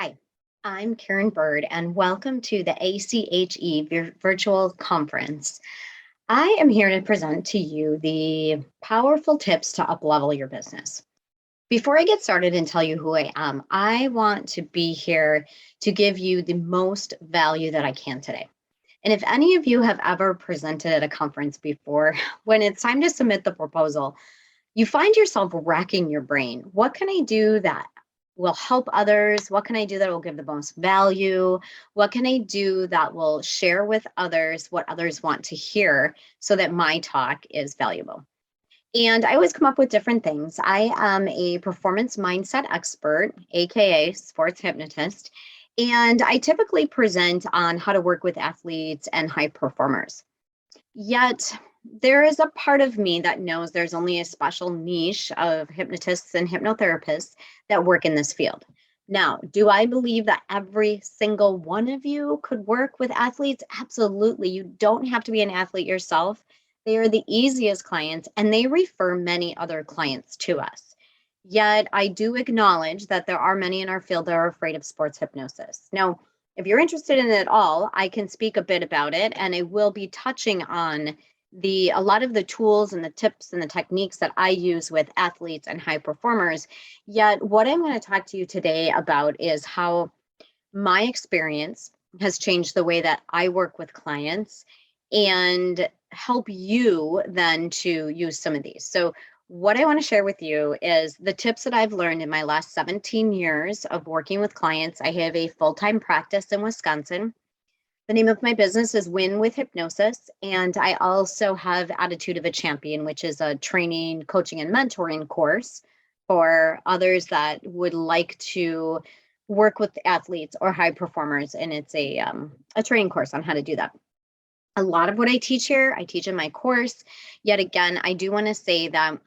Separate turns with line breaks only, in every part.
Hi, I'm Karen Bird, and welcome to the ACHE Virtual Conference. I am here to present to you the powerful tips to uplevel your business. Before I get started and tell you who I am, I want to be here to give you the most value that I can today. And if any of you have ever presented at a conference before, when it's time to submit the proposal, you find yourself racking your brain. What can I do that will help others? What can I do that will give the most value? What can I do that will share with others what others want to hear so that my talk is valuable? And I always come up with different things. I am a performance mindset expert, AKA sports hypnotist, and I typically present on how to work with athletes and high performers. Yet, there is a part of me that knows there's only a special niche of hypnotists and hypnotherapists that work in this field. Now, do I believe that every single one of you could work with athletes? Absolutely. You don't have to be an athlete yourself. They are the easiest clients and they refer many other clients to us. Yet, I do acknowledge that there are many in our field that are afraid of sports hypnosis. Now, if you're interested in it at all, I can speak a bit about it, and I will be touching on a lot of the tools and the tips and the techniques that I use with athletes and high performers. Yet, what I'm going to talk to you today about is how my experience has changed the way that I work with clients and help you then to use some of these. So, what I want to share with you is the tips that I've learned in my last 17 years of working with clients. I have a full time practice in Wisconsin. The name of my business is Win with Hypnosis. And I also have Attitude of a Champion, which is a training, coaching, and mentoring course for others that would like to work with athletes or high performers. And it's a training course on how to do that. A lot of what I teach here, I teach in my course. Yet again, I do want to say that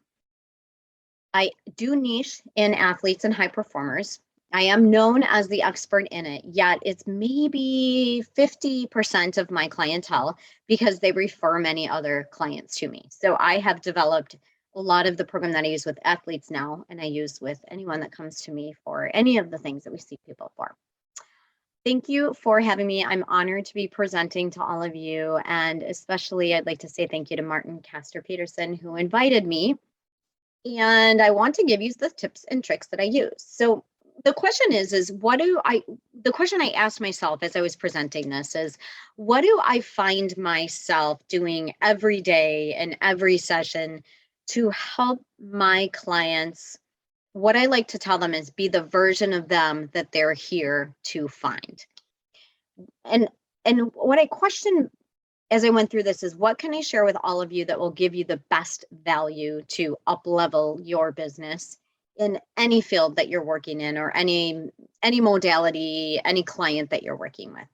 I do niche in athletes and high performers. I am known as the expert in it, yet it's maybe 50% of my clientele because they refer many other clients to me. So I have developed a lot of the program that I use with athletes now, and I use with anyone that comes to me for any of the things that we see people for. Thank you for having me. I'm honored to be presenting to all of you. And especially, I'd like to say thank you to Martin Castor Peterson, who invited me. And I want to give you the tips and tricks that I use. So the question is the question I asked myself as I was presenting this is, what do I find myself doing every day and every session to help my clients? What I like to tell them is be the version of them that they're here to find. And what I question as I went through this is, what can I share with all of you that will give you the best value to up-level your business in any field that you're working in, or any modality, any client that you're working with?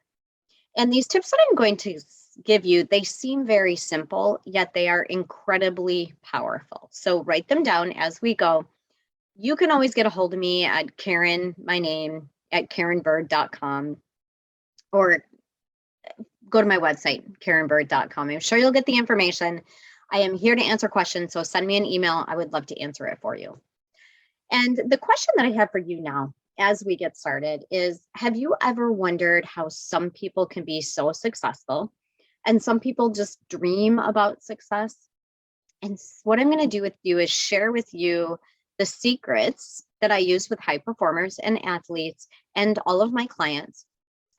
And these tips that I'm going to give you, they seem very simple, yet they are incredibly powerful. So write them down as we go. You can always get a hold of me at Karen, my name, at karenbird.com, or go to my website, karenbird.com. I'm sure you'll get the information. I am here to answer questions, so send me an email. I would love to answer it for you. And the question that I have for you now, as we get started, is, have you ever wondered how some people can be so successful and some people just dream about success? And what I'm going to do with you is share with you the secrets that I use with high performers and athletes and all of my clients,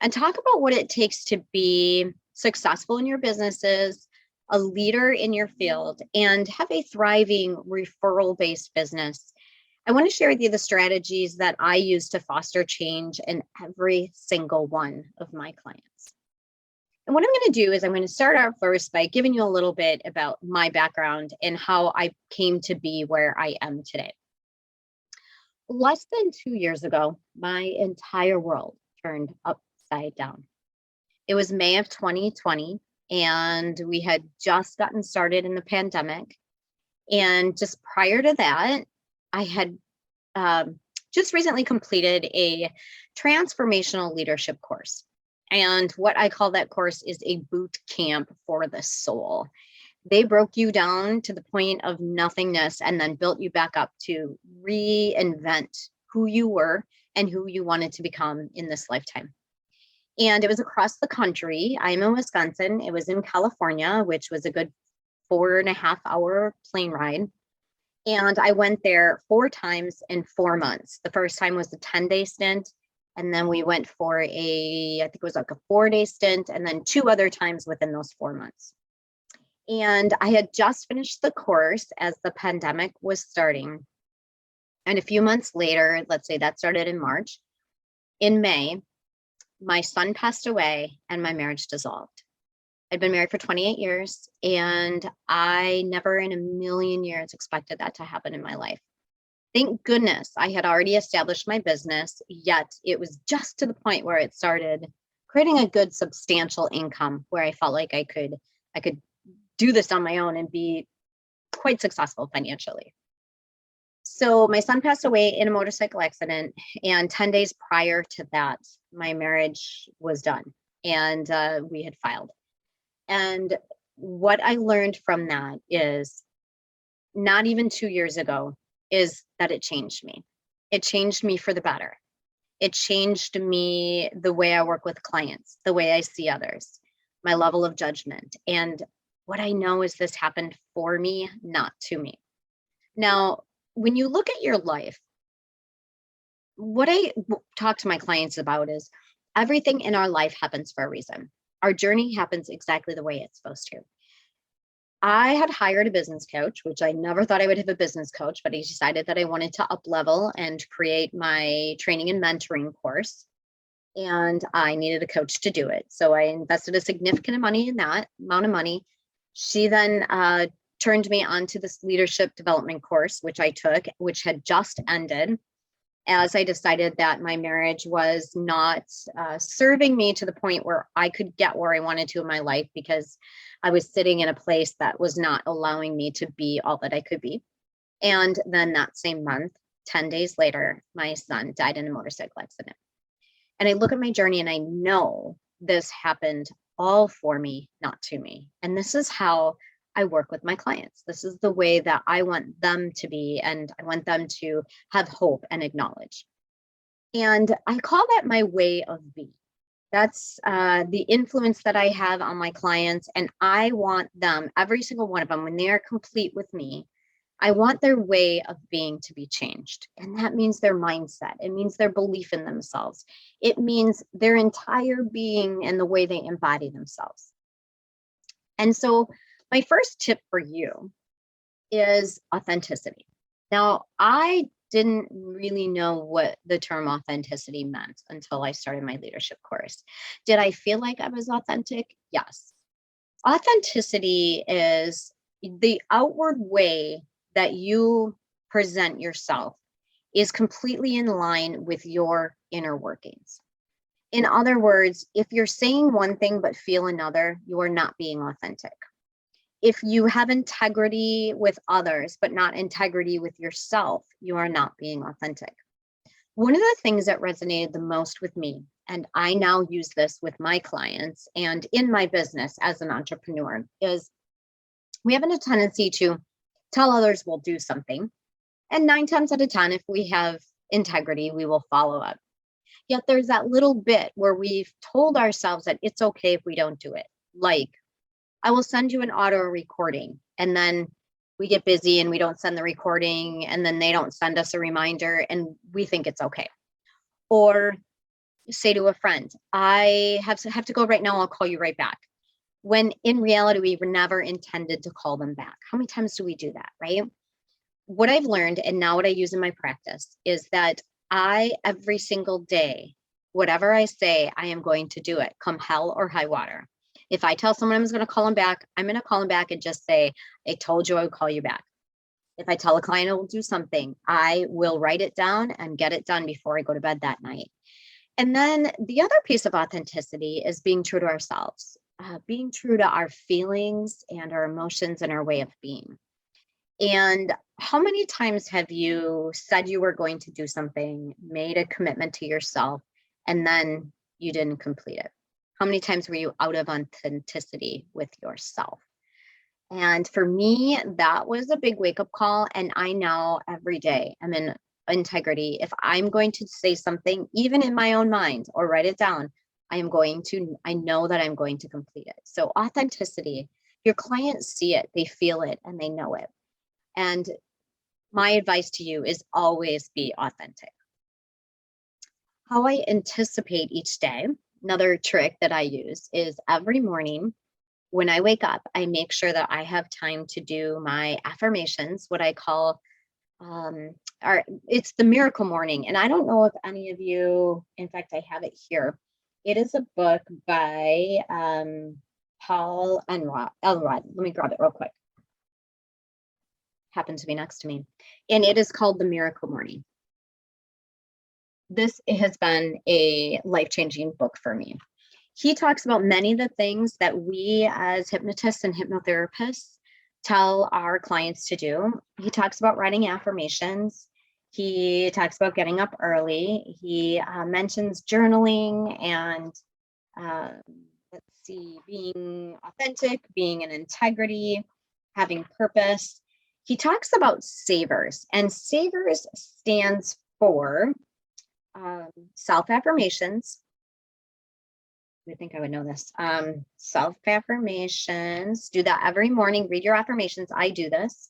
and talk about what it takes to be successful in your businesses, a leader in your field, and have a thriving referral-based business. I want to share with you the strategies that I use to foster change in every single one of my clients. And what I'm going to do is I'm going to start out first by giving you a little bit about my background and how I came to be where I am today. Less than 2 years ago, my entire world turned upside down. It was May of 2020, and we had just gotten started in the pandemic. And just prior to that, I had just recently completed a transformational leadership course. And what I call that course is a boot camp for the soul. They broke you down to the point of nothingness and then built you back up to reinvent who you were and who you wanted to become in this lifetime. And it was across the country. I'm in Wisconsin. It was in California, which was a good 4.5 hour plane ride. And I went there 4 times in 4 months. The first time was a 10-day stint. And then we went for I think it was like a 4-day stint, and then 2 other times within those 4 months. And I had just finished the course as the pandemic was starting. And a few months later, let's say that started in March, in May, my son passed away and my marriage dissolved. I'd been married for 28 years, and I never in a million years expected that to happen in my life. Thank goodness I had already established my business, yet it was just to the point where it started creating a good substantial income where I felt like I could do this on my own and be quite successful financially. So my son passed away in a motorcycle accident, and 10 days prior to that, my marriage was done, and we had filed. And what I learned from that is, not even 2 years ago, is that it changed me. It changed me for the better. It changed me, the way I work with clients, the way I see others, my level of judgment. And what I know is this happened for me, not to me. Now, when you look at your life, what I talk to my clients about is everything in our life happens for a reason. Our journey happens exactly the way it's supposed to. I had hired a business coach, which I never thought I would have a business coach, but I decided that I wanted to Uplevel and create my training and mentoring course. And I needed a coach to do it. So I invested a significant amount of money. She then turned me onto this leadership development course, which I took, which had just ended, as I decided that my marriage was not serving me to the point where I could get where I wanted to in my life, because I was sitting in a place that was not allowing me to be all that I could be. And then that same month, 10 days later, my son died in a motorcycle accident. And I look at my journey and I know this happened all for me, not to me. And this is how I work with my clients. This is the way that I want them to be, and I want them to have hope and acknowledge. And I call that my way of being. That's the influence that I have on my clients. And I want them, every single one of them, when they are complete with me, I want their way of being to be changed. And that means their mindset. It means their belief in themselves. It means their entire being and the way they embody themselves. And so my first tip for you is authenticity. Now, I didn't really know what the term authenticity meant until I started my leadership course. Did I feel like I was authentic? Yes. Authenticity is the outward way that you present yourself is completely in line with your inner workings. In other words, if you're saying one thing but feel another, you are not being authentic. If you have integrity with others, but not integrity with yourself, you are not being authentic. One of the things that resonated the most with me, and I now use this with my clients and in my business as an entrepreneur, is we have a tendency to tell others we'll do something. And 9 times out of 10, if we have integrity, we will follow up. Yet there's that little bit where we've told ourselves that it's okay if we don't do it. Like, I will send you an audio recording, and then we get busy and we don't send the recording, and then they don't send us a reminder and we think it's okay. Or say to a friend, I have to go right now, I'll call you right back. When in reality, we were never intended to call them back. How many times do we do that, right? What I've learned, and now what I use in my practice, is that every single day, whatever I say, I am going to do it, come hell or high water. If I tell someone I'm going to call them back, I'm going to call them back and just say, I told you I would call you back. If I tell a client I will do something, I will write it down and get it done before I go to bed that night. And then the other piece of authenticity is being true to ourselves, being true to our feelings and our emotions and our way of being. And how many times have you said you were going to do something, made a commitment to yourself, and then you didn't complete it? How many times were you out of authenticity with yourself? And for me, that was a big wake-up call. And I now every day am in integrity. If I'm going to say something, even in my own mind or write it down, I know that I'm going to complete it. So authenticity, your clients see it, they feel it, and they know it. And my advice to you is always be authentic. How I anticipate each day, another trick that I use is every morning when I wake up, I make sure that I have time to do my affirmations, what I call it's the miracle morning. And I don't know if any of you, in fact, I have it here. It is a book by Paul Elrod. Let me grab it real quick. Happened to be next to me. And it is called The Miracle Morning. This has been a life-changing book for me. He talks about many of the things that we as hypnotists and hypnotherapists tell our clients to do. He talks about writing affirmations. He talks about getting up early. He mentions journaling and being authentic, being in integrity, having purpose. He talks about SAVERS, and SAVERS stands for self-affirmations. I think I would know this. Self-affirmations. Do that every morning. Read your affirmations. I do this.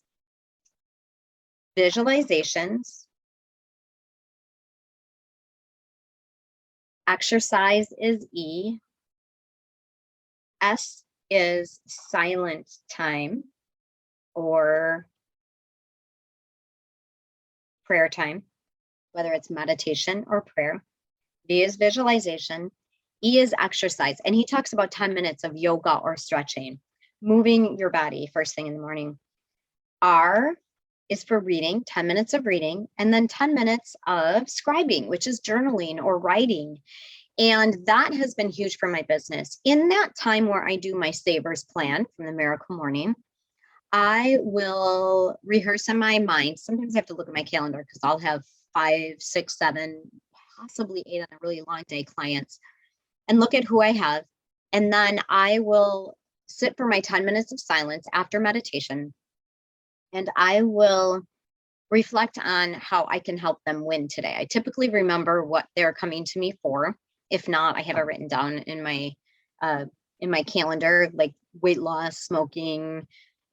Visualizations. Exercise is E. S is silent time or prayer time, whether it's meditation or prayer. V is visualization. E is exercise. And he talks about 10 minutes of yoga or stretching, moving your body first thing in the morning. R is for reading, 10 minutes of reading, and then 10 minutes of scribing, which is journaling or writing. And that has been huge for my business. In that time where I do my SAVERS plan from the Miracle Morning, I will rehearse in my mind. Sometimes I have to look at my calendar because I'll have 5, 6, 7, possibly 8 on a really long day clients, and look at who I have. And then I will sit for my 10 minutes of silence after meditation. And I will reflect on how I can help them win today. I typically remember what they're coming to me for. If not, I have it written down in my calendar, like weight loss, smoking,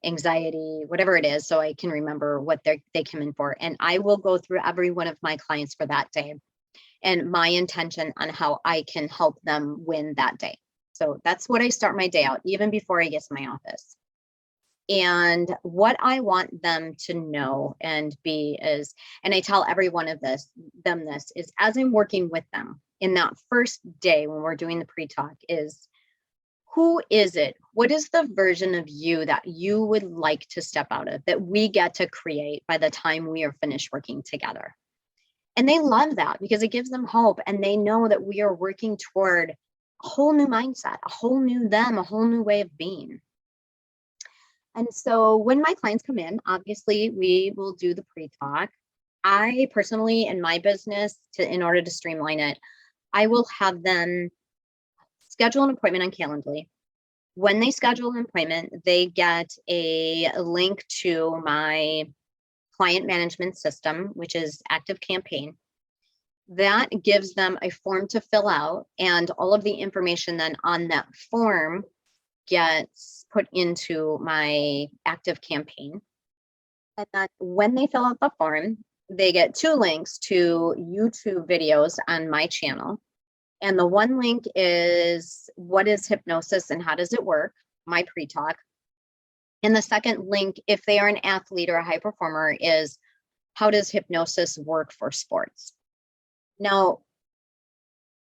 anxiety, whatever it is, so I can remember what they come in for. And I will go through every one of my clients for that day and my intention on how I can help them win that day. So that's what I start my day out, even before I get to my office. And what I want them to know and be is, and I tell every one of them this is, as I'm working with them in that first day when we're doing the pre-talk, is who is it? What is the version of you that you would like to step out of, that we get to create by the time we are finished working together? And they love that because it gives them hope. And they know that we are working toward a whole new mindset, a whole new them, a whole new way of being. And so when my clients come in, obviously we will do the pre-talk. I personally, in my business, in order to streamline it, I will have them schedule an appointment on Calendly. When they schedule an appointment, they get a link to my client management system, which is ActiveCampaign. That gives them a form to fill out, and all of the information then on that form gets put into my ActiveCampaign. And then when they fill out the form, they get 2 links to YouTube videos on my channel. And the one link is what is hypnosis and how does it work, my pre-talk. And the second link, if they are an athlete or a high performer, is how does hypnosis work for sports? Now,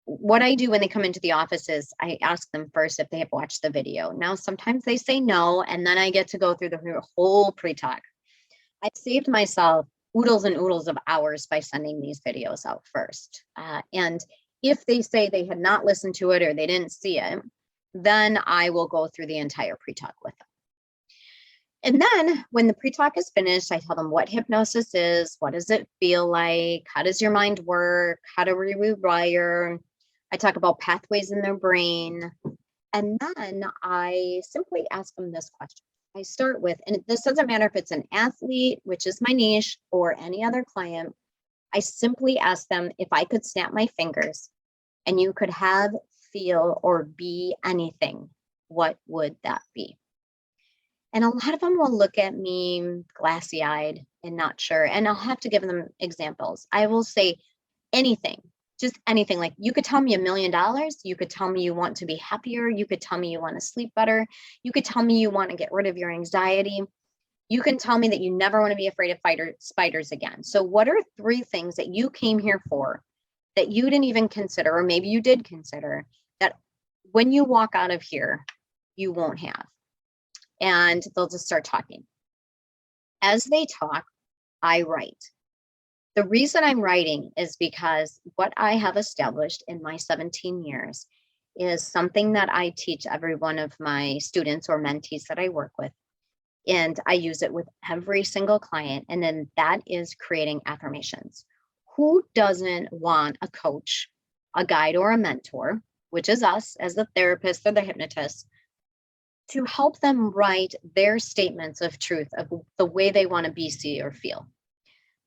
what I do when they come into the office is I ask them first if they have watched the video. Now, sometimes they say no, and then I get to go through the whole pre-talk. I've saved myself oodles and oodles of hours by sending these videos out first. And if they say they had not listened to it or they didn't see it, then I will go through the entire pre-talk with them. And then when the pre-talk is finished, I tell them what hypnosis is, what does it feel like, how does your mind work, how do we rewire. I talk about pathways in their brain. And then I simply ask them this question. I start with, and this doesn't matter if it's an athlete, which is my niche, or any other client, I simply ask them, if I could snap my fingers and you could have, feel, or be anything, what would that be? And a lot of them will look at me glassy eyed and not sure. And I'll have to give them examples. I will say anything, just anything. Like, you could tell me $1,000,000. You could tell me you want to be happier. You could tell me you want to sleep better. You could tell me you want to get rid of your anxiety. You can tell me that you never want to be afraid of spiders again. So what are 3 things that you came here for that you didn't even consider, or maybe you did consider, that when you walk out of here, you won't have? And they'll just start talking. As they talk, I write. The reason I'm writing is because what I have established in my 17 years is something that I teach every one of my students or mentees that I work with. And I use it with every single client. And then that is creating affirmations. Who doesn't want a coach, a guide, or a mentor, which is us as the therapist or the hypnotist, to help them write their statements of truth of the way they want to be, see, or feel?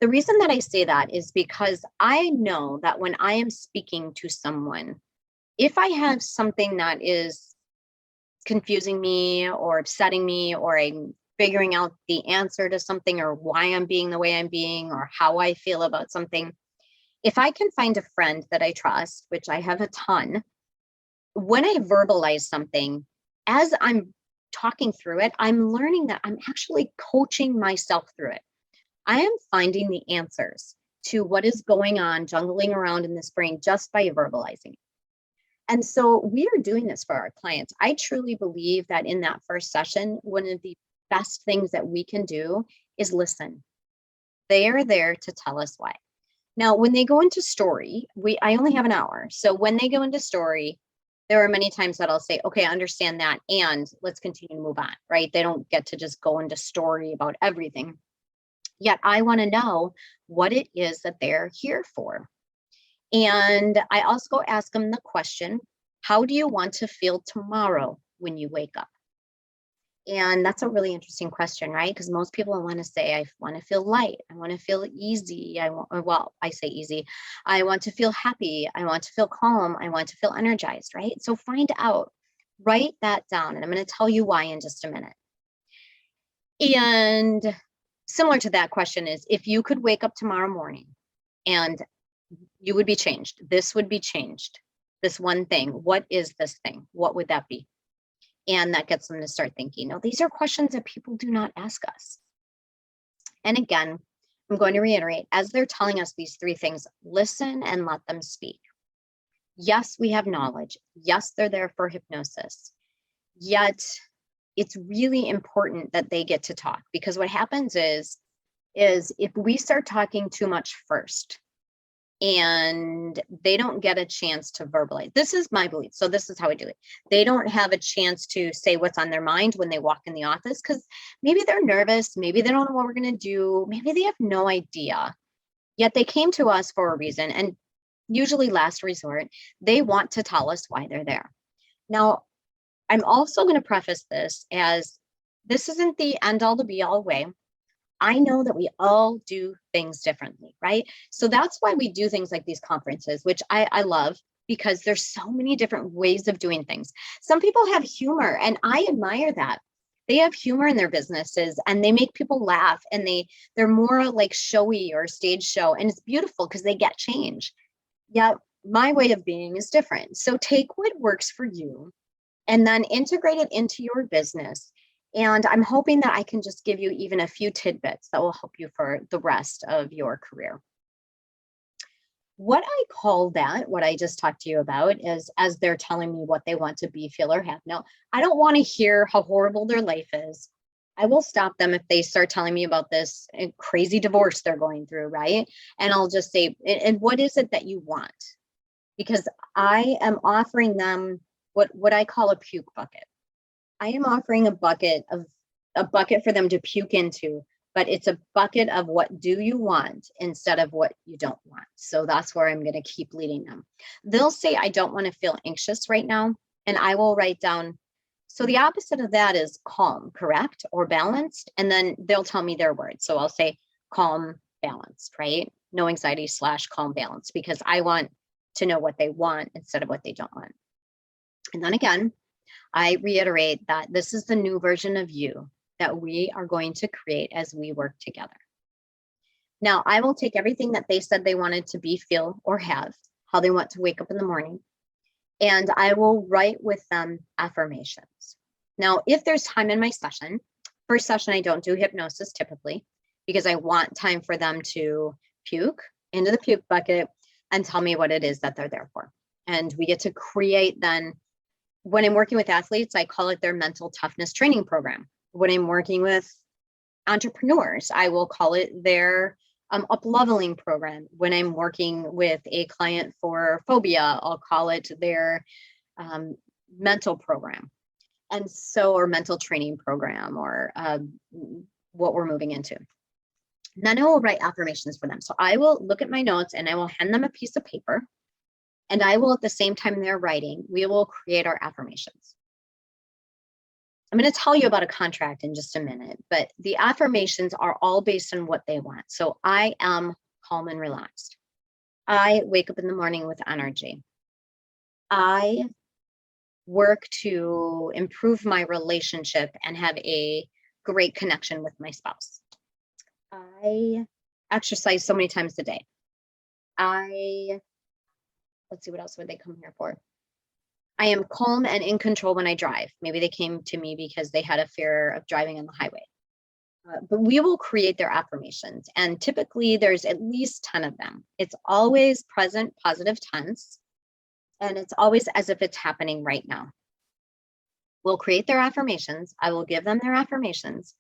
The reason that I say that is because I know that when I am speaking to someone, if I have something that is confusing me or upsetting me, or I'm figuring out the answer to something, or why I'm being the way I'm being, or how I feel about something, if I can find a friend that I trust, which I have a ton, when I verbalize something, as I'm talking through it, I'm learning that I'm actually coaching myself through it. I am finding the answers to what is going on, jungling around in this brain, just by verbalizing. And so we are doing this for our clients. I truly believe that in that first session, one of the best things that we can do is listen. They are there to tell us why. Now, when they go into story, I only have an hour. So when they go into story, there are many times that I'll say, okay, I understand that, and let's continue to move on, right? They don't get to just go into story about everything. Yet I want to know what it is that they're here for. And I also ask them the question, how do you want to feel tomorrow when you wake up? And that's a really interesting question, right? Because most people want to say, I want to feel light. I want to feel easy. I say easy. I want to feel happy. I want to feel calm. I want to feel energized, right? So find out, write that down. And I'm going to tell you why in just a minute. And similar to that question is, if you could wake up tomorrow morning and you would be changed, this would be changed, this one thing, what is this thing? What would that be? And that gets them to start thinking. Now, these are questions that people do not ask us. And again, I'm going to reiterate, as they're telling us these 3 things, listen and let them speak. Yes, we have knowledge. Yes, they're there for hypnosis. Yet it's really important that they get to talk, because what happens is if we start talking too much first and they don't get a chance to verbalize, this is my belief, so this is how I do it. They don't have a chance to say what's on their mind when they walk in the office, because maybe they're nervous, maybe they don't know what we're going to do, maybe they have no idea. Yet they came to us for a reason, and usually last resort, they want to tell us why they're there. Now, I'm also going to preface this as this isn't the end all to be all way. I know that we all do things differently, right? So that's why we do things like these conferences, which I love, because there's so many different ways of doing things. Some people have humor, and I admire that. They have humor in their businesses and they make people laugh, and they're more like showy or stage show, and it's beautiful because they get change. Yet my way of being is different. So take what works for you and then integrate it into your business. And I'm hoping that I can just give you even a few tidbits that will help you for the rest of your career. What I call that, what I just talked to you about, is as they're telling me what they want to be, feel, or have. Now, I don't want to hear how horrible their life is. I will stop them if they start telling me about this crazy divorce they're going through, right? And I'll just say, and what is it that you want? Because I am offering them what I call a puke bucket. I am offering a bucket for them to puke into, but it's a bucket of what do you want instead of what you don't want. So that's where I'm going to keep leading them. They'll say, I don't want to feel anxious right now. And I will write down, so the opposite of that is calm, correct? Or balanced. And then they'll tell me their words. So I'll say calm, balanced, right? no anxiety / calm balance, because I want to know what they want instead of what they don't want. And then again, I reiterate that this is the new version of you that we are going to create as we work together. Now, I will take everything that they said they wanted to be, feel, or have, how they want to wake up in the morning, and I will write with them affirmations. Now, if there's time in my session, first session, I don't do hypnosis typically, because I want time for them to puke into the puke bucket and tell me what it is that they're there for. And we get to create then, when I'm working with athletes, I call it their mental toughness training program. When I'm working with entrepreneurs, I will call it their up-leveling program. When I'm working with a client for phobia, I'll call it their mental program. And so, or mental training program, or what we're moving into. Then I will write affirmations for them. So I will look at my notes and I will hand them a piece of paper, and I will, at the same time they're writing, we will create our affirmations. I'm going to tell you about a contract in just a minute, but the affirmations are all based on what they want. So I am calm and relaxed. I wake up in the morning with energy. I work to improve my relationship and have a great connection with my spouse. I exercise so many times a day. Let's see, what else would they come here for? I am calm and in control when I drive. Maybe they came to me because they had a fear of driving on the highway. But we will create their affirmations. And typically there's at least 10 of them. It's always present positive tense. And it's always as if it's happening right now. We'll create their affirmations. I will give them their affirmations.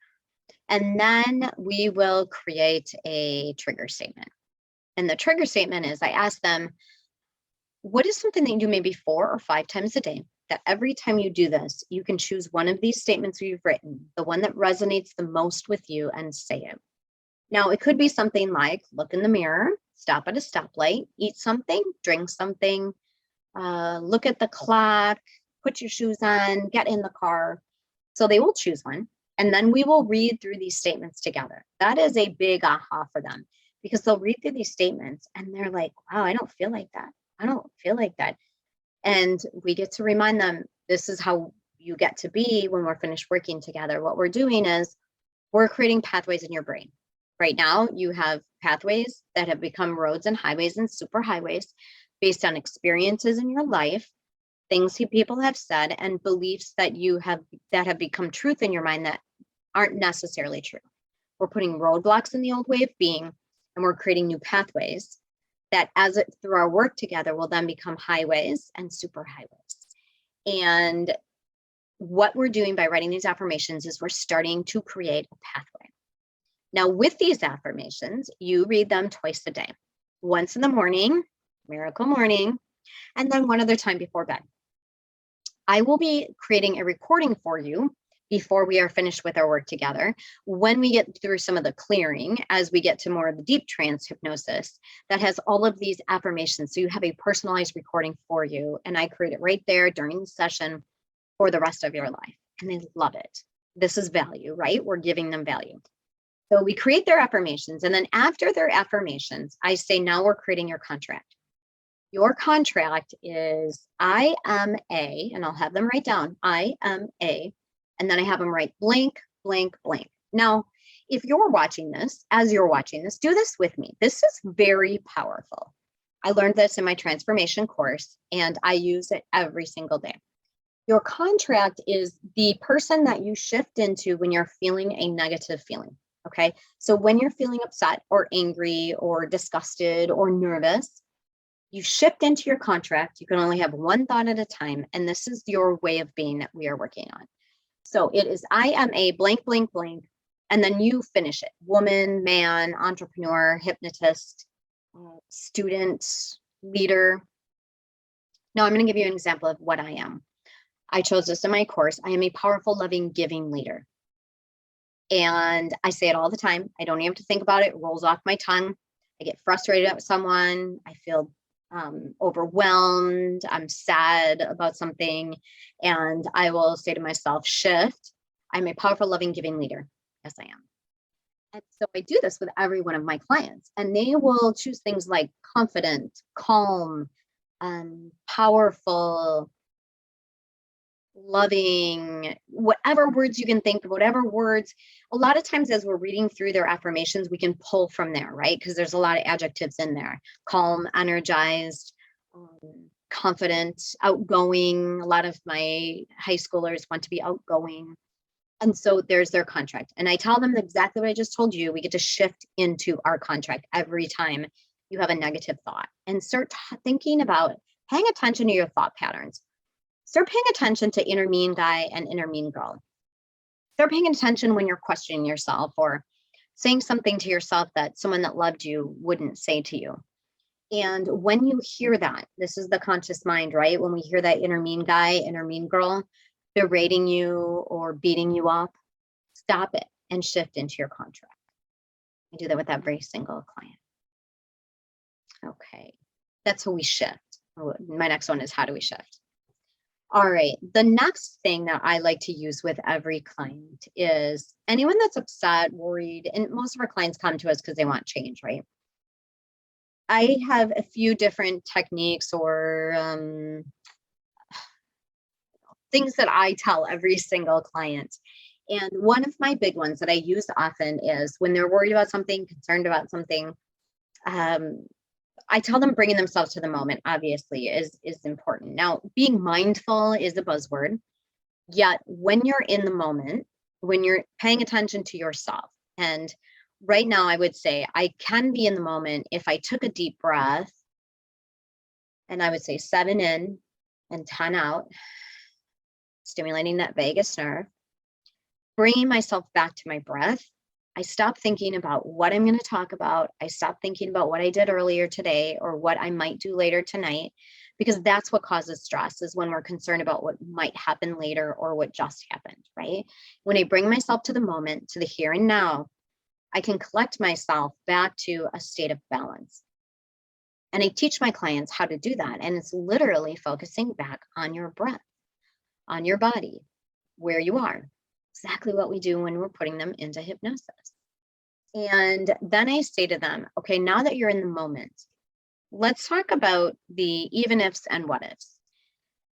And then we will create a trigger statement. And the trigger statement is, I ask them, what is something that you do maybe 4 or 5 times a day, that every time you do this, you can choose one of these statements you've written, the one that resonates the most with you, and say it. Now, it could be something like, look in the mirror, stop at a stoplight, eat something, drink something, look at the clock, put your shoes on, get in the car. So they will choose one. And then we will read through these statements together. That is a big aha for them, because they'll read through these statements and they're like, wow, I don't feel like that. I don't feel like that. And we get to remind them, this is how you get to be when we're finished working together. What we're doing is we're creating pathways in your brain. Right now, you have pathways that have become roads and highways and superhighways based on experiences in your life, things people have said, and beliefs that have become truth in your mind that aren't necessarily true. We're putting roadblocks in the old way of being, and we're creating new pathways that, through our work together, will then become highways and superhighways. And what we're doing by writing these affirmations is we're starting to create a pathway. Now, with these affirmations, you read them twice a day, once in the morning, miracle morning, and then one other time before bed. I will be creating a recording for you before we are finished with our work together. When we get through some of the clearing, as we get to more of the deep trance hypnosis, that has all of these affirmations. So you have a personalized recording for you, and I create it right there during the session for the rest of your life. And they love it. This is value, right? We're giving them value. So we create their affirmations. And then after their affirmations, I say, now we're creating your contract. Your contract is, I am a, and I'll have them write down, I am a, and then I have them write blank, blank, blank. Now, if you're watching this, as you're watching this, do this with me. This is very powerful. I learned this in my transformation course, and I use it every single day. Your contract is the person that you shift into when you're feeling a negative feeling. Okay. So when you're feeling upset or angry or disgusted or nervous, you shift into your contract. You can only have one thought at a time. And this is your way of being that we are working on. So it is, I am a blank, blank, blank. And then you finish it. Woman, man, entrepreneur, hypnotist, student, leader. Now I'm going to give you an example of what I am. I chose this in my course. I am a powerful, loving, giving leader. And I say it all the time. I don't even have to think about it. It rolls off my tongue. I get frustrated with someone. I feel overwhelmed. I'm sad about something. And I will say to myself, shift. I'm a powerful, loving, giving leader. Yes, I am. And so I do this with every one of my clients, and they will choose things like confident, calm, powerful, loving, whatever words you can think of, whatever words. A lot of times, as we're reading through their affirmations, we can pull from there, right? Because there's a lot of adjectives in there: calm, energized, confident, outgoing. A lot of my high schoolers want to be outgoing. And so there's their contract. And I tell them exactly what I just told you. We get to shift into our contract every time you have a negative thought and start thinking about paying attention to your thought patterns. Start paying attention to inner mean guy and inner mean girl. Start paying attention when you're questioning yourself or saying something to yourself that someone that loved you wouldn't say to you. And when you hear that, this is the conscious mind, right? When we hear that inner mean guy, inner mean girl berating you or beating you up, stop it and shift into your contract. I do that with every single client. Okay, that's how we shift. My next one is how do we shift? All right, the next thing that I like to use with every client is anyone that's upset, worried, and most of our clients come to us because they want change, right? I have a few different techniques or things that I tell every single client. And one of my big ones that I use often is when they're worried about something, concerned about something, I tell them bringing themselves to the moment, obviously, is important. Now, being mindful is a buzzword, yet when you're in the moment, when you're paying attention to yourself, and right now I would say I can be in the moment if I took a deep breath and I would say 7 in and 10 out, stimulating that vagus nerve, bringing myself back to my breath. I stop thinking about what I'm going to talk about. I stop thinking about what I did earlier today or what I might do later tonight, because that's what causes stress, is when we're concerned about what might happen later or what just happened, right? When I bring myself to the moment, to the here and now, I can collect myself back to a state of balance. And I teach my clients how to do that. And it's literally focusing back on your breath, on your body, where you are. Exactly what we do when we're putting them into hypnosis. And then I say to them, okay, now that you're in the moment, let's talk about the even ifs and what ifs.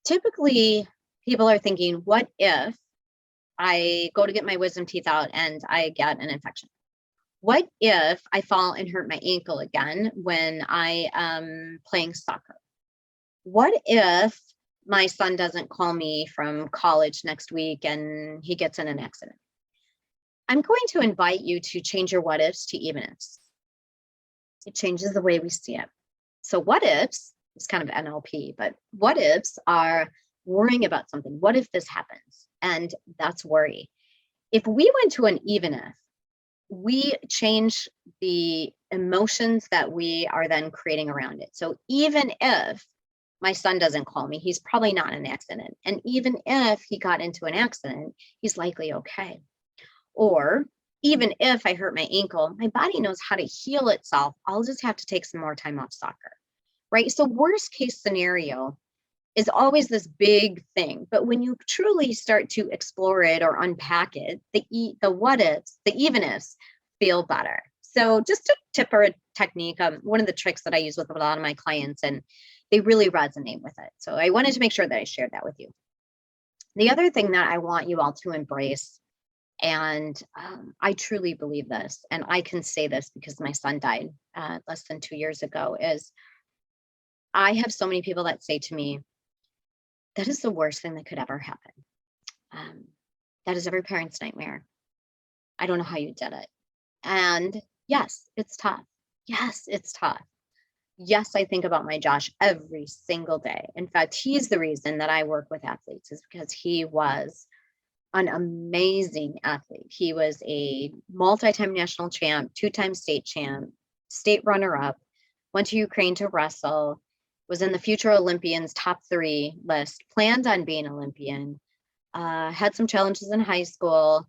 Typically, people are thinking, what if I go to get my wisdom teeth out and I get an infection? What if I fall and hurt my ankle again when I am playing soccer? What if my son doesn't call me from college next week and he gets in an accident? I'm going to invite you to change your what ifs to even ifs. It changes the way we see it. So what ifs, it's kind of NLP, but what ifs are worrying about something. What if this happens? And that's worry. If we went to an even if, we change the emotions that we are then creating around it. So even if my son doesn't call me, he's probably not in an accident. And even if he got into an accident, he's likely okay. Or even if I hurt my ankle, my body knows how to heal itself. I'll just have to take some more time off soccer, right? So worst case scenario is always this big thing. But when you truly start to explore it or unpack it, the what ifs, the even ifs feel better. So just a tip or a technique, one of the tricks that I use with a lot of my clients, and they really resonate with it. So I wanted to make sure that I shared that with you. The other thing that I want you all to embrace, and I truly believe this, and I can say this because my son died less than 2 years ago, is I have so many people that say to me, that is the worst thing that could ever happen. That is every parent's nightmare. I don't know how you did it. And yes, it's tough. Yes, it's tough. Yes, I think about my Josh every single day. In fact, he's the reason that I work with athletes, is because he was an amazing athlete. He was a multi-time national champ, 2-time state champ, state runner-up, went to Ukraine to wrestle, was in the future Olympians top 3 list, planned on being Olympian, had some challenges in high school,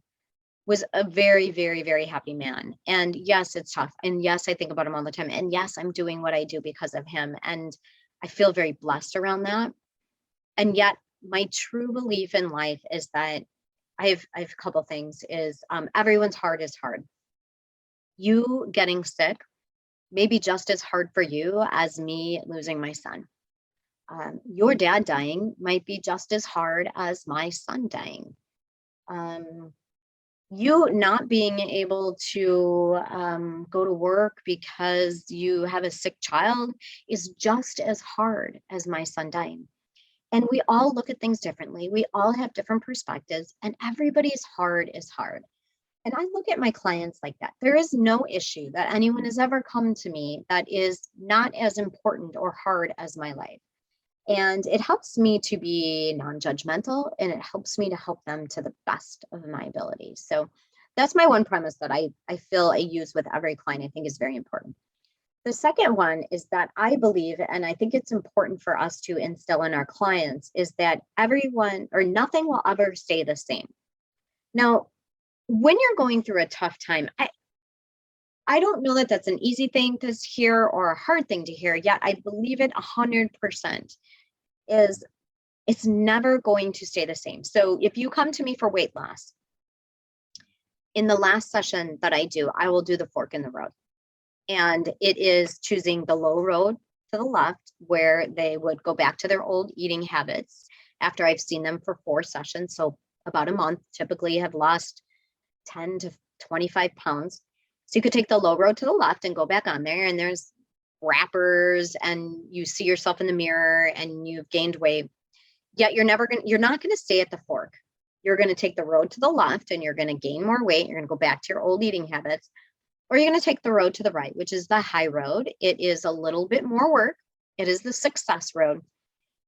was a very, very, very happy man. And yes, it's tough. And yes, I think about him all the time. And yes, I'm doing what I do because of him. And I feel very blessed around that. And yet my true belief in life is that I have a couple things is everyone's heart is hard. You getting sick may be just as hard for you as me losing my son. Your dad dying might be just as hard as my son dying. Um, you not being able to go to work because you have a sick child is just as hard as my son dying. And we all look at things differently. We all have different perspectives, and everybody's hard is hard. And I look at my clients like that. There is no issue that anyone has ever come to me that is not as important or hard as my life. And it helps me to be non-judgmental, and it helps me to help them to the best of my ability. So that's my one premise that I feel I use with every client. I think is very important. The second one is that I believe, and I think it's important for us to instill in our clients, is that everyone or nothing will ever stay the same. Now, when you're going through a tough time, I don't know that that's an easy thing to hear or a hard thing to hear, yet I believe it 100% is it's never going to stay the same. So if you come to me for weight loss, in the last session that I do, I will do the fork in the road. And it is choosing the low road to the left, where they would go back to their old eating habits after I've seen them for 4 sessions. So about a month, typically have lost 10 to 25 pounds. So you could take the low road to the left and go back on there, and there's wrappers, and you see yourself in the mirror and you've gained weight. Yet you're not going to stay at the fork. You're going to take the road to the left and you're going to gain more weight. You're going to go back to your old eating habits, or you're going to take the road to the right, which is the high road. It is a little bit more work. It is the success road.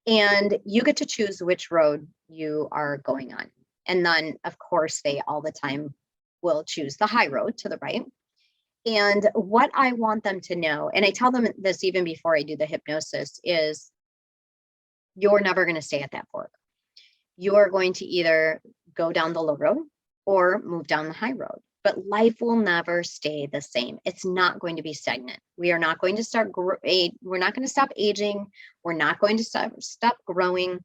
And you get to choose which road you are going on. And then, of course, they all the time will choose the high road to the right. And what I want them to know, and I tell them this even before I do the hypnosis, is you're never going to stay at that fork. You are going to either go down the low road or move down the high road. But life will never stay the same. It's not going to be stagnant. We are not going to we're not going to stop aging. We're not going to stop growing.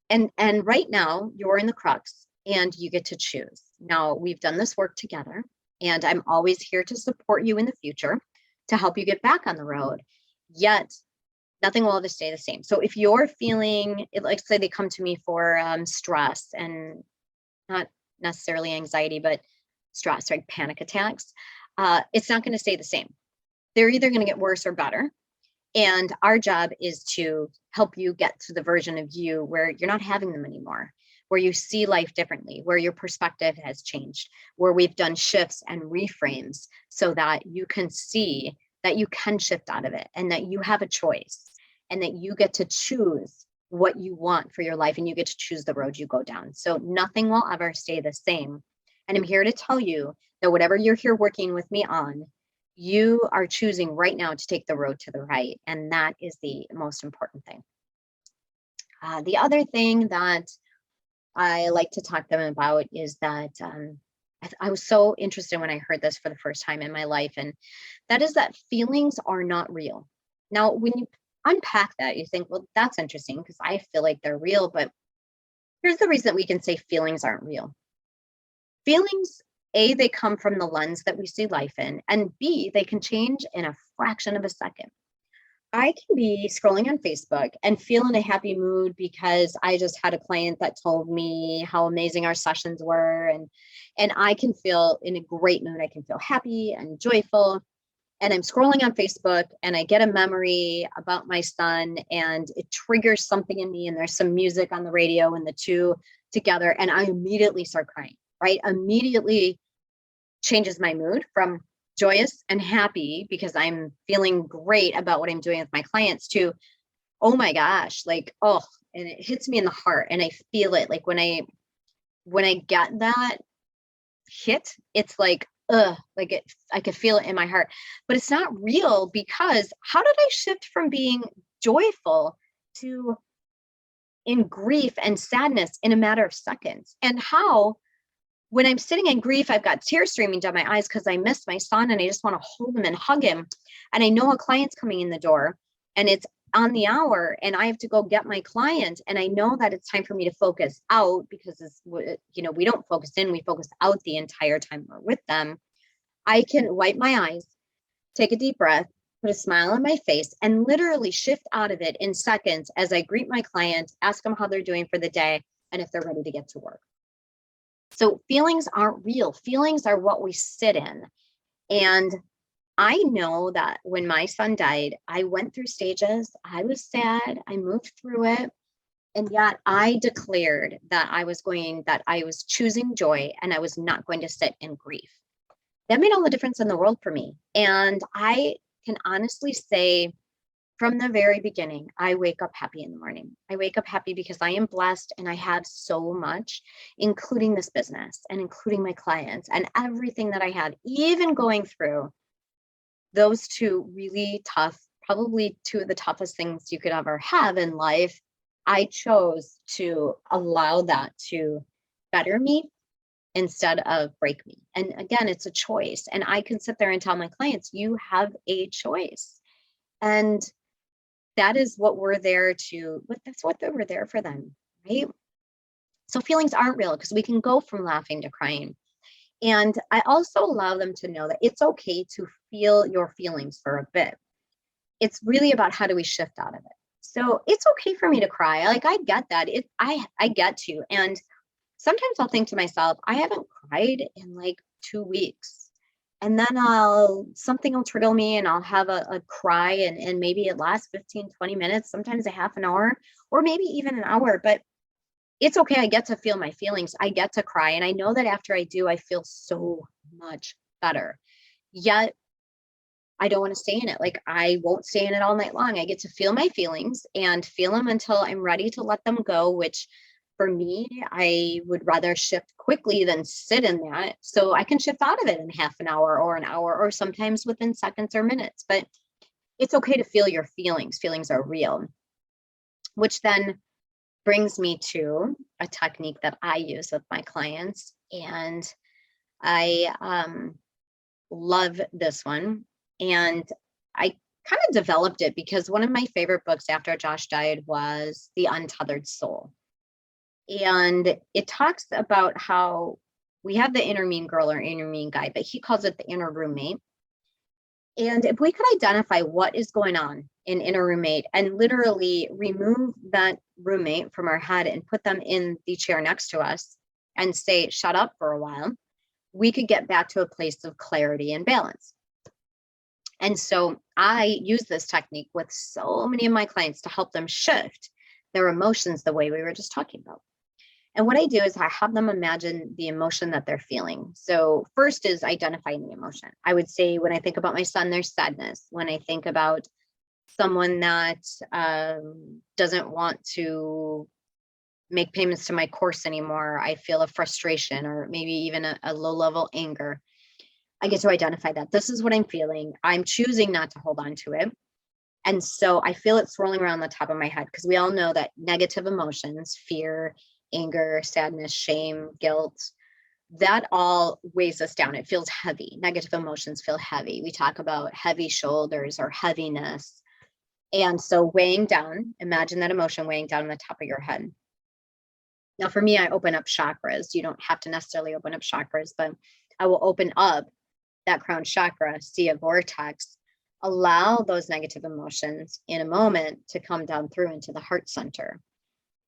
And right now you're in the crux and you get to choose. Now we've done this work together, and I'm always here to support you in the future to help you get back on the road. Yet nothing will ever stay the same. So if you're feeling, like say they come to me for stress, and not necessarily anxiety, but stress, like panic attacks, it's not going to stay the same. They're either going to get worse or better. And our job is to help you get to the version of you where you're not having them anymore, where you see life differently, where your perspective has changed, where we've done shifts and reframes so that you can see that you can shift out of it, and that you have a choice, and that you get to choose what you want for your life, and you get to choose the road you go down. So nothing will ever stay the same. And I'm here to tell you that whatever you're here working with me on, you are choosing right now to take the road to the right. And that is the most important thing. The other thing that I like to talk to them about is that I was so interested when I heard this for the first time in my life. And that is that feelings are not real. Now, when you unpack that, you think, well, that's interesting because I feel like they're real. But here's the reason that we can say feelings aren't real. Feelings, A, they come from the lens that we see life in, and B, they can change in a fraction of a second. I can be scrolling on Facebook and feel in a happy mood because I just had a client that told me how amazing our sessions were, and I can feel in a great mood. I can feel happy and joyful. And I'm scrolling on Facebook and I get a memory about my son, and it triggers something in me, and there's some music on the radio and the two together, and I immediately start crying. Right? Immediately changes my mood from joyous and happy because I'm feeling great about what I'm doing with my clients to, oh my gosh, like, oh, and it hits me in the heart, and I feel it. Like when I get that hit, it's like, like it, I could feel it in my heart, but it's not real, because how did I shift from being joyful to in grief and sadness in a matter of seconds? And how, when I'm sitting in grief, I've got tears streaming down my eyes because I miss my son and I just want to hold him and hug him. And I know a client's coming in the door and it's on the hour and I have to go get my client. And I know that it's time for me to focus out because it's, we don't focus in, we focus out the entire time we're with them. I can wipe my eyes, take a deep breath, put a smile on my face, and literally shift out of it in seconds as I greet my client, ask them how they're doing for the day, and if they're ready to get to work. So feelings aren't real. Feelings are what we sit in. And I know that when my son died, I went through stages. I was sad. I moved through it. And yet I declared that I was choosing joy and I was not going to sit in grief. That made all the difference in the world for me. And I can honestly say from the very beginning, I wake up happy in the morning. I wake up happy because I am blessed and I have so much, including this business and including my clients and everything that I had, even going through those two really tough, probably two of the toughest things you could ever have in life. I chose to allow that to better me instead of break me. And again, it's a choice. And I can sit there and tell my clients, you have a choice. And that is what we're there to, that's what we're there for them, right? So feelings aren't real because we can go from laughing to crying. And I also allow them to know that it's okay to feel your feelings for a bit. It's really about how do we shift out of it. So it's okay for me to cry. Like I get that. I get to. And sometimes I'll think to myself, I haven't cried in like 2 weeks. And then something will trigger me and I'll have a cry and maybe it lasts 15, 20 minutes, sometimes a half an hour, or maybe even an hour. But it's okay. I get to feel my feelings. I get to cry. And I know that after I do, I feel so much better. Yet I don't want to stay in it. Like I won't stay in it all night long. I get to feel my feelings and feel them until I'm ready to let them go, which for me, I would rather shift quickly than sit in that. So I can shift out of it in half an hour or an hour, or sometimes within seconds or minutes. But it's okay to feel your feelings. Feelings are real, which then brings me to a technique that I use with my clients. And I love this one. And I kind of developed it because one of my favorite books after Josh died was The Untethered Soul. And it talks about how we have the inner mean girl or inner mean guy, but he calls it the inner roommate. And if we could identify what is going on in inner roommate and literally remove that roommate from our head and put them in the chair next to us and say, shut up for a while, we could get back to a place of clarity and balance. And so I use this technique with so many of my clients to help them shift their emotions the way we were just talking about. And what I do is I have them imagine the emotion that they're feeling. So first is identifying the emotion. I would say when I think about my son, there's sadness. When I think about someone that doesn't want to make payments to my course anymore, I feel a frustration or maybe even a low level anger. I get to identify that this is what I'm feeling. I'm choosing not to hold on to it. And so I feel it swirling around the top of my head because we all know that negative emotions, fear, anger, sadness, shame, guilt, that all weighs us down. It feels heavy. Negative emotions feel heavy. We talk about heavy shoulders or heaviness. And so weighing down, imagine that emotion weighing down on the top of your head. Now, for me, I open up chakras. You don't have to necessarily open up chakras, but I will open up that crown chakra, see a vortex, allow those negative emotions in a moment to come down through into the heart center.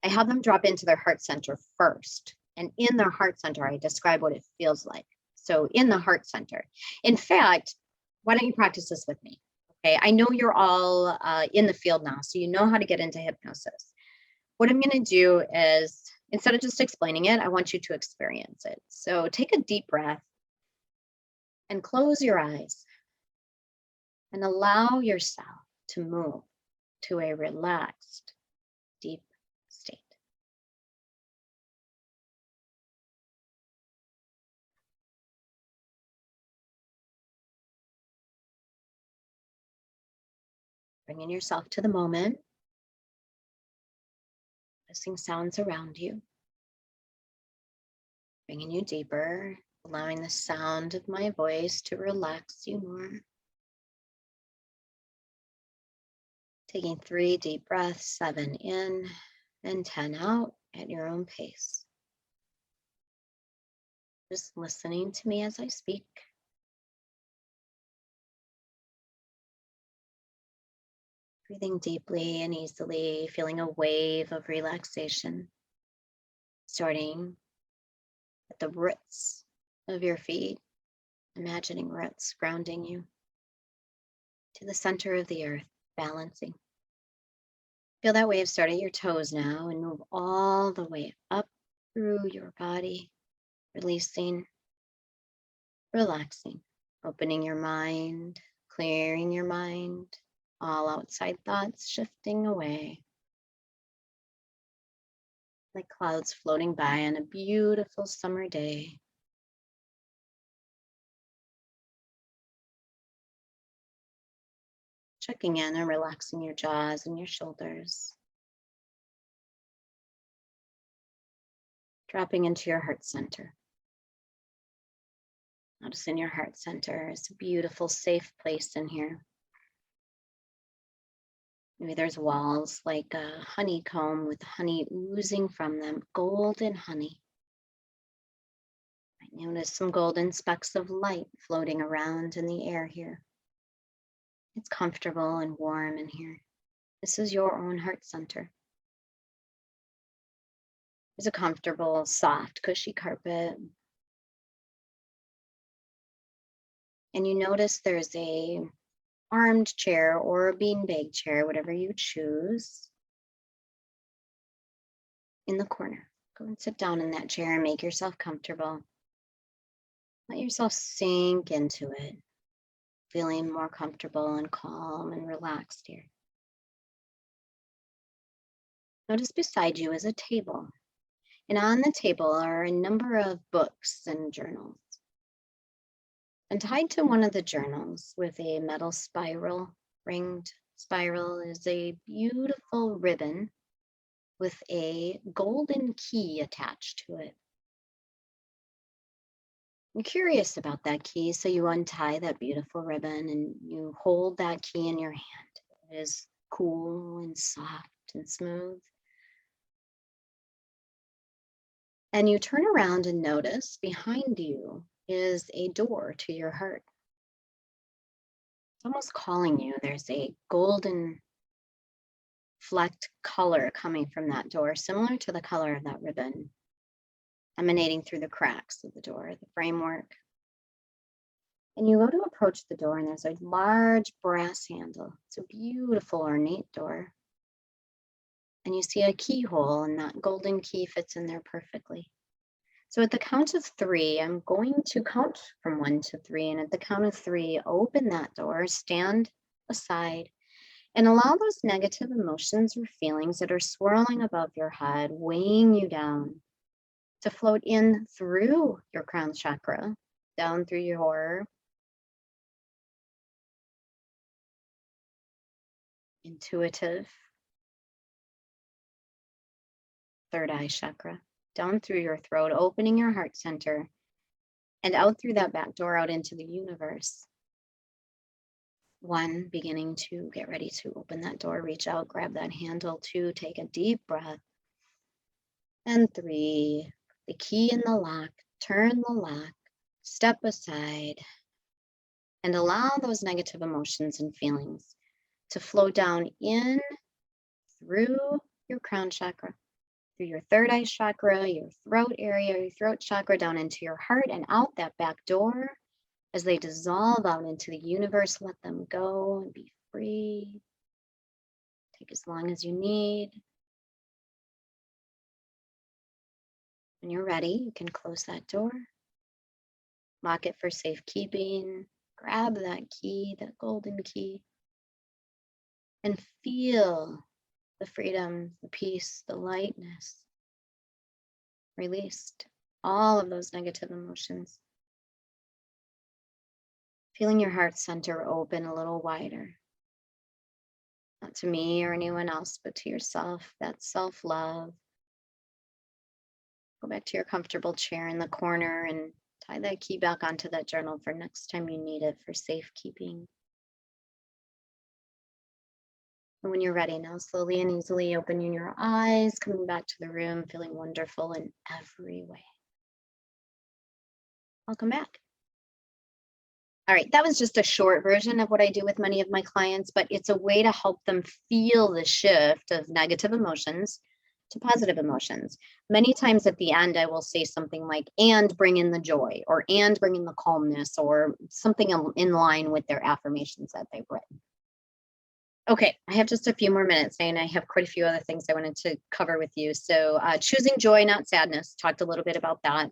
I have them drop into their heart center first. And in their heart center, I describe what it feels like. So in the heart center. In fact, why don't you practice this with me? Okay, I know you're all in the field now, so you know how to get into hypnosis. What I'm going to do is, instead of just explaining it, I want you to experience it. So take a deep breath and close your eyes and allow yourself to move to a relaxed, deep state. Bringing yourself to the moment, noticing sounds around you, bringing you deeper, allowing the sound of my voice to relax you more. Taking 3 deep breaths, 7 in and 10 out at your own pace. Just listening to me as I speak. Breathing deeply and easily, feeling a wave of relaxation, starting at the roots of your feet, imagining roots grounding you to the center of the earth, balancing. Feel that wave start at your toes now and move all the way up through your body, releasing, relaxing, opening your mind, clearing your mind, all outside thoughts shifting away, like clouds floating by on a beautiful summer day. Checking in and relaxing your jaws and your shoulders. Dropping into your heart center. Noticing your heart center is a beautiful, safe place in here. Maybe there's walls like a honeycomb with honey oozing from them, golden honey. I notice some golden specks of light floating around in the air here. It's comfortable and warm in here. This is your own heart center. There's a comfortable, soft, cushy carpet. And you notice there's a armed chair or a beanbag chair, whatever you choose, in the corner. Go and sit down in that chair and make yourself comfortable. Let yourself sink into it, feeling more comfortable and calm and relaxed here. Notice beside you is a table, and on the table are a number of books and journals. And tied to one of the journals with a metal spiral, ringed spiral, is a beautiful ribbon with a golden key attached to it. I'm curious about that key, so you untie that beautiful ribbon and you hold that key in your hand. It is cool and soft and smooth. And you turn around and notice behind you is a door to your heart. It's almost calling you. There's a golden flecked color coming from that door, similar to the color of that ribbon, emanating through the cracks of the door, the framework. And you go to approach the door, and there's a large brass handle. It's a beautiful, ornate door. And you see a keyhole, and that golden key fits in there perfectly. So at the count of 3, I'm going to count from 1 to 3. And at the count of 3, open that door, stand aside, and allow those negative emotions or feelings that are swirling above your head, weighing you down, to float in through your crown chakra, down through your intuitive third eye chakra, down through your throat, opening your heart center, and out through that back door out into the universe. 1, beginning to get ready to open that door, reach out, grab that handle. 2, take a deep breath. And 3, the key in the lock, turn the lock, step aside, and allow those negative emotions and feelings to flow down in through your crown chakra, through your third eye chakra, your throat area, your throat chakra, down into your heart and out that back door. As they dissolve out into the universe, let them go and be free. Take as long as you need. When you're ready, you can close that door, lock it for safekeeping, grab that key, that golden key, and feel the freedom, the peace, the lightness released. All of those negative emotions. Feeling your heart center open a little wider. Not to me or anyone else, but to yourself, that self-love. Go back to your comfortable chair in the corner and tie that key back onto that journal for next time you need it for safekeeping. And when you're ready now, slowly and easily opening your eyes, coming back to the room, feeling wonderful in every way. Welcome back. All right, that was just a short version of what I do with many of my clients, but it's a way to help them feel the shift of negative emotions to positive emotions. Many times at the end, I will say something like, and bring in the joy, or and bring in the calmness, or something in line with their affirmations that they've written. Okay, I have just a few more minutes, and I have quite a few other things I wanted to cover with you. So, choosing joy, not sadness, talked a little bit about that.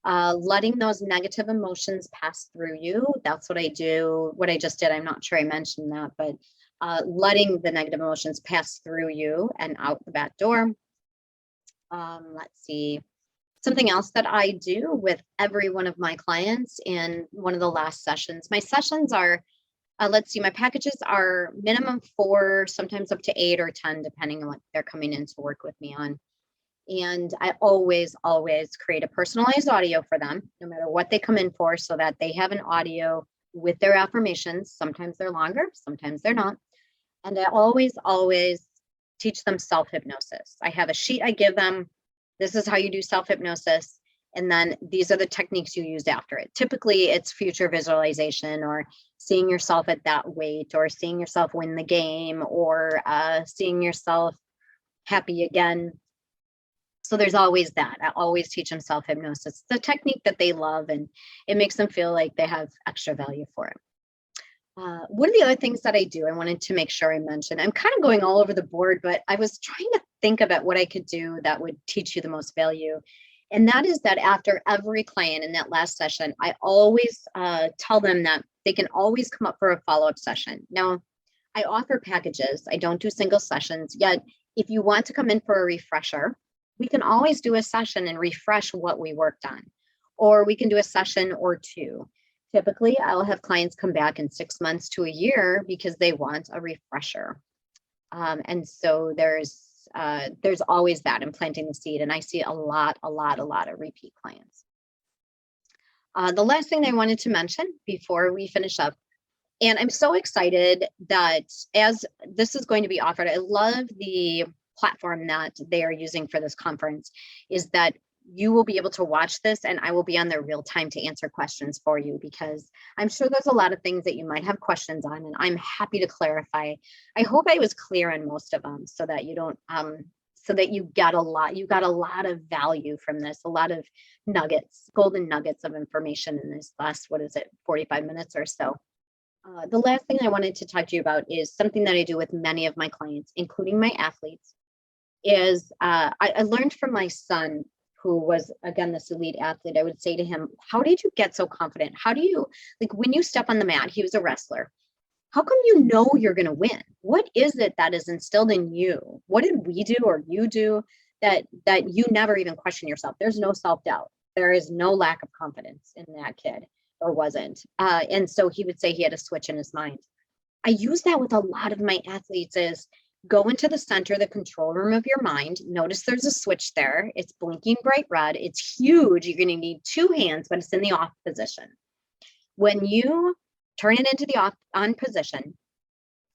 Letting those negative emotions pass through you. That's what I do. What I just did, I'm not sure I mentioned that, but letting the negative emotions pass through you and out the back door. Let's see. Something else that I do with every one of my clients in one of the last sessions. My sessions are, let's see, my packages are minimum 4, sometimes up to 8 or 10, depending on what they're coming in to work with me on. And I always, always create a personalized audio for them, no matter what they come in for, so that they have an audio with their affirmations. Sometimes they're longer, sometimes they're not. And I always, always teach them self hypnosis. I have a sheet I give them. This is how you do self hypnosis. And then these are the techniques you use after it. Typically, it's future visualization, or seeing yourself at that weight, or seeing yourself win the game, or seeing yourself happy again. So there's always that. I always teach them self hypnosis. It's a technique that they love, and it makes them feel like they have extra value for it. One of the other things that I do, I wanted to make sure I mentioned, I'm kind of going all over the board, but I was trying to think about what I could do that would teach you the most value. And that is that after every client in that last session, I always tell them that they can always come up for a follow-up session. Now, I offer packages. I don't do single sessions, yet if you want to come in for a refresher, we can always do a session and refresh what we worked on. Or we can do a session or two. Typically, I'll have clients come back in 6 months to a year because they want a refresher. And so there's always that in planting the seed. And I see a lot of repeat clients. The last thing I wanted to mention before we finish up, and I'm so excited that as this is going to be offered, I love the platform that they are using for this conference, is that you will be able to watch this and I will be on there real time to answer questions for you, because I'm sure there's a lot of things that you might have questions on, and I'm happy to clarify. I hope I was clear on most of them, so that you don't so that you got a lot of value from this, a lot of nuggets, golden nuggets of information in this last, 45 minutes or so. The last thing I wanted to talk to you about is something that I do with many of my clients, including my athletes, is I learned from my son, who was, again, this elite athlete. I would say to him, how did you get so confident? How do you, like, when you step on the mat, he was a wrestler. How come you know you're going to win? What is it that is instilled in you? What did we do or you do that you never even question yourself? There's no self-doubt. There is no lack of confidence in that kid, or wasn't. And so he would say he had a switch in his mind. I use that with a lot of my athletes, is go into the center, the control room of your mind. Notice there's a switch there. It's blinking bright red. It's huge. You're going to need 2 hands, but it's in the off position. When you turn it into the on position,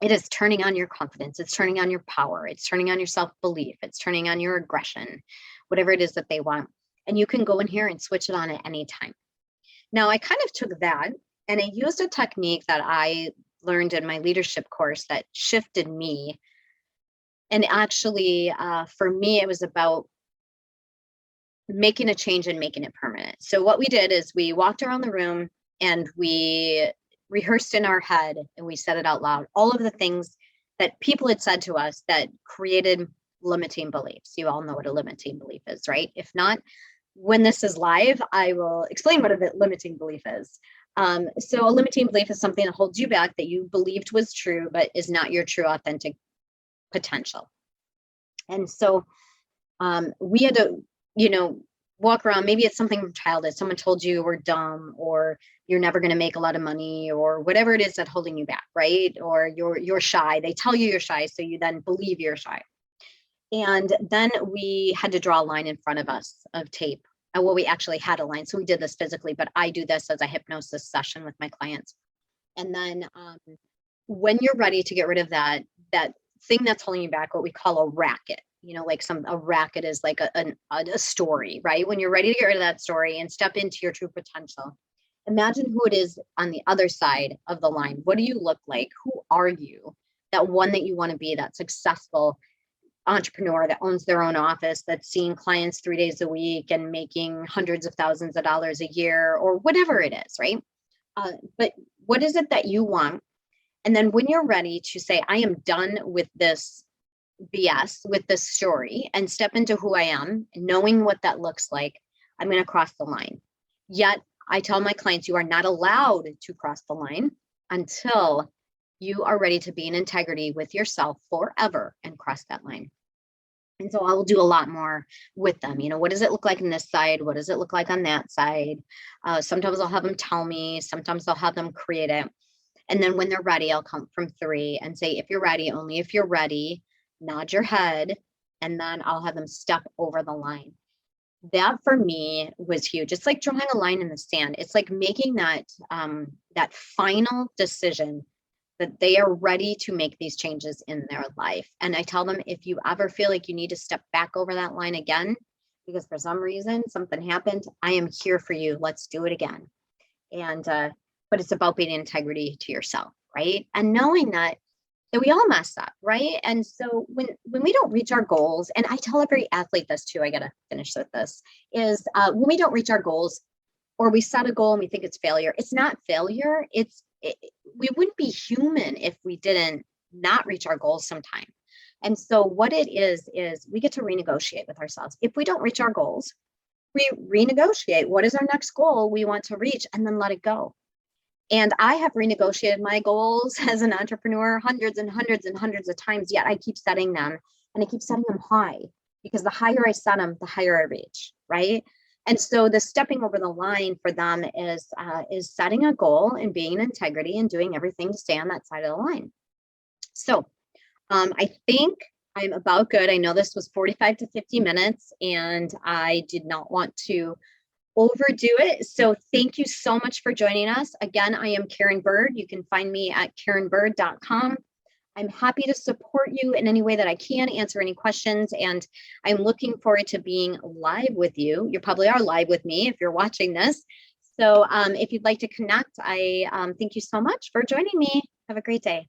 it is turning on your confidence. It's turning on your power. It's turning on your self-belief. It's turning on your aggression, whatever it is that they want. And you can go in here and switch it on at any time. Now, I kind of took that and I used a technique that I learned in my leadership course that shifted me. And actually, for me, it was about making a change and making it permanent. So what we did is we walked around the room and we rehearsed in our head and we said it out loud, all of the things that people had said to us that created limiting beliefs. You all know what a limiting belief is, right? If not, when this is live, I will explain what a limiting belief is. So a limiting belief is something that holds you back, that you believed was true, but is not your true authentic potential. And so we had to, walk around. Maybe it's something from childhood. Someone told you we're dumb, or you're never going to make a lot of money, or whatever it is that's holding you back, right? Or you're shy. They tell you you're shy, so you then believe you're shy. And then we had to draw a line in front of us of tape. Well, we actually had a line, so we did this physically, but I do this as a hypnosis session with my clients. And then when you're ready to get rid of that thing that's holding you back, what we call a racket, like a racket is like a story, right? When you're ready to get rid of that story and step into your true potential, Imagine who it is on the other side of the line. What do you look like? Who are you? That one that you want to be, that successful entrepreneur that owns their own office, that's seeing clients 3 days a week and making hundreds of thousands of dollars a year, or whatever it is, right? But what is it that you want? And then when you're ready to say, I am done with this BS, with this story, and step into who I am, knowing what that looks like, I'm going to cross the line. Yet I tell my clients, you are not allowed to cross the line until you are ready to be in integrity with yourself forever and cross that line. And so I will do a lot more with them. You know, what does it look like on this side? What does it look like on that side? Sometimes I'll have them tell me, sometimes I'll have them create it. And then when they're ready, I'll count from 3 and say, if you're ready, only if you're ready, nod your head, and then I'll have them step over the line. That for me was huge. It's like drawing a line in the sand. It's like making that that final decision that they are ready to make these changes in their life. And I tell them, if you ever feel like you need to step back over that line again, because for some reason something happened, I am here for you. Let's do it again. And but it's about being integrity to yourself, right? And knowing that we all mess up, right? And so when we don't reach our goals, and I tell every athlete this too, I gotta finish with this, is when we don't reach our goals, or we set a goal and we think it's failure, it's not failure. We wouldn't be human if we didn't not reach our goals sometime. And so what it is we get to renegotiate with ourselves. If we don't reach our goals, we renegotiate. What is our next goal we want to reach, and then let it go. And I have renegotiated my goals as an entrepreneur hundreds and hundreds and hundreds of times, yet I keep setting them, and I keep setting them high, because the higher I set them, the higher I reach, right? And so the stepping over the line for them is setting a goal and being in integrity and doing everything to stay on that side of the line. So I think I'm about good. I know this was 45 to 50 minutes, and I did not want to overdo it. So thank you so much for joining us. Again, I am Karen Bird. You can find me at karenbird.com. I'm happy to support you in any way that I can, answer any questions, and I'm looking forward to being live with you. You probably are live with me if you're watching this. So if you'd like to connect, I thank you so much for joining me. Have a great day.